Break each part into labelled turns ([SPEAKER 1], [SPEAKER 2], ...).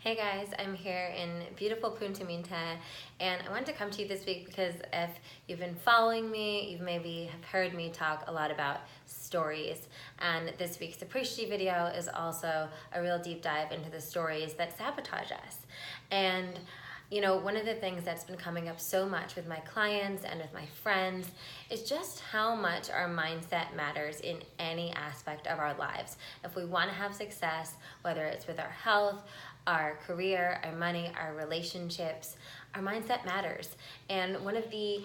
[SPEAKER 1] Hey guys, I'm here in beautiful Punta Minta, and I wanted to come to you this week because if you've been following me, you maybe have heard me talk a lot about stories, and this week's appreciative video is also a real deep dive into the stories that sabotage us. And you know, one of the things that's been coming up so much with my clients and with my friends is just how much our mindset matters in any aspect of our lives. If we want to have success, whether it's with our health, our career, our money, our relationships, our mindset matters. And one of the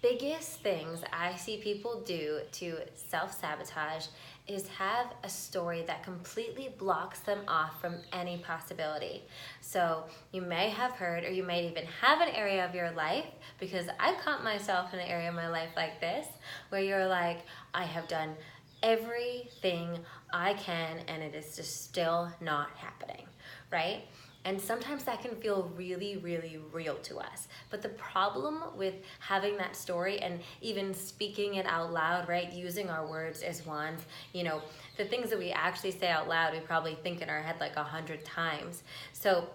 [SPEAKER 1] biggest things I see people do to self-sabotage is have a story that completely blocks them off from any possibility. So you may have heard, or you may even have an area of your life, because I've caught myself in an area of my life like this, where you're like, I have done everything I can and it is just still not happening, right? And sometimes that can feel really, really real to us. But the problem with having that story and even speaking it out loud, right? Using our words as wands, you know, the things that we actually say out loud, we probably think in our head like 100 times. So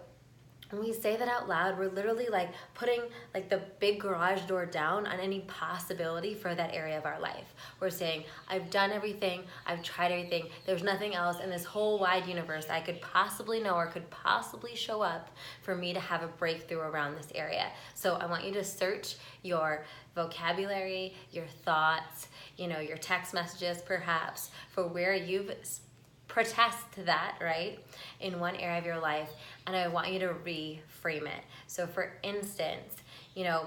[SPEAKER 1] when we say that out loud, we're literally like putting like the big garage door down on any possibility for that area of our life. We're saying, I've done everything, I've tried everything, there's nothing else in this whole wide universe I could possibly know or could possibly show up for me to have a breakthrough around this area. So I want you to search your vocabulary, your thoughts, you know, your text messages perhaps, for where you've protest that, right, in one area of your life, and I want you to reframe it. So for instance, you know,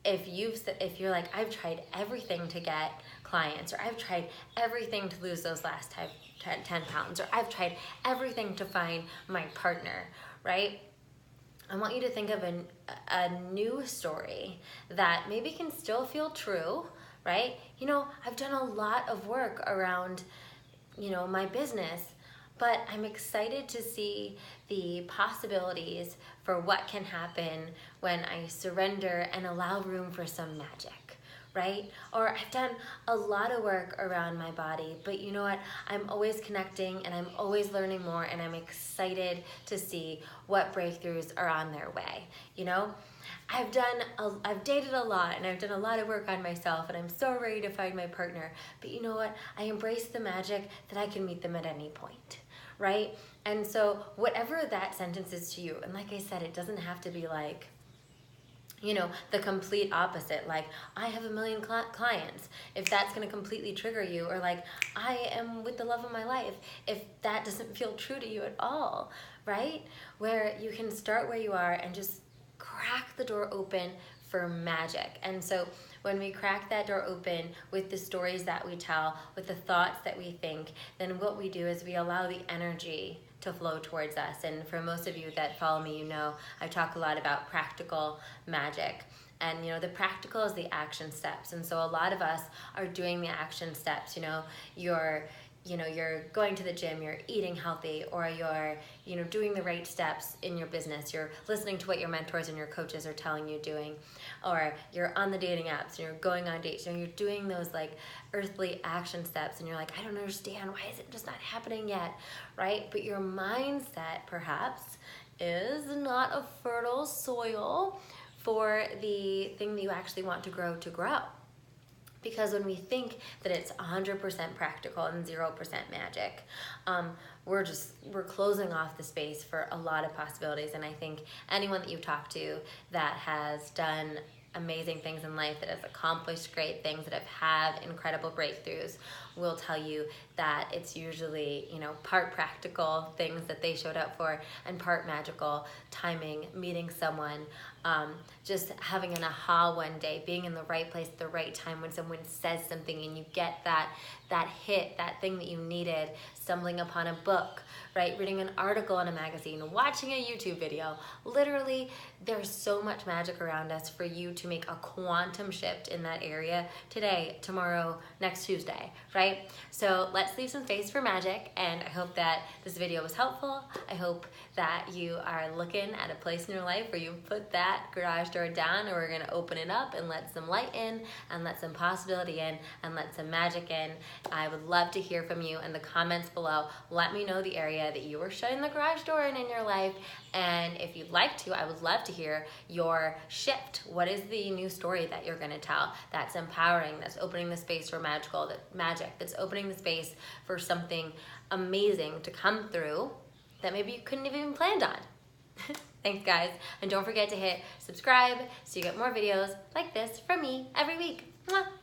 [SPEAKER 1] if you're like, I've tried everything to get clients, or I've tried everything to lose those last 10 pounds, or I've tried everything to find my partner, right? I want you to think of a new story that maybe can still feel true, right? You know, I've done a lot of work around, you know, my business, but I'm excited to see the possibilities for what can happen when I surrender and allow room for some magic, right? Or I've done a lot of work around my body, but you know what? I'm always connecting and I'm always learning more, and I'm excited to see what breakthroughs are on their way, you know? I've dated a lot, and I've done a lot of work on myself, and I'm so ready to find my partner. But you know what? I embrace the magic that I can meet them at any point, right? And so whatever that sentence is to you, and like I said, it doesn't have to be like, you know, the complete opposite, like I have 1 million clients, if that's going to completely trigger you, or like I am with the love of my life, if that doesn't feel true to you at all, right? Where you can start where you are and just crack the door open for magic. And so when we crack that door open with the stories that we tell, with the thoughts that we think, then what we do is we allow the energy to flow towards us. And for most of you that follow me, you know I talk a lot about practical magic. And you know, the practical is the action steps. And so a lot of us are doing the action steps. You know, you're going to the gym, you're eating healthy, or you're, you know, doing the right steps in your business, you're listening to what your mentors and your coaches are telling you doing, or you're on the dating apps and you're going on dates, and you're doing those like earthly action steps, and you're like, I don't understand, why is it just not happening yet, right? But your mindset perhaps is not a fertile soil for the thing that you actually want to grow. Because when we think that it's 100% practical and 0% magic, we're closing off the space for a lot of possibilities. And I think anyone that you talk to that has done amazing things in life, that has accomplished great things, that have had incredible breakthroughs, will tell you that it's usually, you know, part practical things that they showed up for, and part magical timing, meeting someone, just having an aha one day, being in the right place at the right time when someone says something and you get that hit, that thing that you needed, stumbling upon a book, right? Reading an article in a magazine, watching a YouTube video. Literally, there's so much magic around us for you to make a quantum shift in that area today, tomorrow, next Tuesday, right? So let's leave some space for magic, and I hope that this video was helpful. I hope that you are looking at a place in your life where you put that garage door down, and we're gonna open it up and let some light in and let some possibility in and let some magic in. I would love to hear from you in the comments below. Let me know the area that you are shutting the garage door in your life, and if you'd like to, I would love to hear your shift. What is the new story that you're gonna tell that's empowering, that's opening the space for magic, that's opening the space for something amazing to come through that maybe you couldn't have even planned on. Thanks, guys. And don't forget to hit subscribe so you get more videos like this from me every week. Mwah.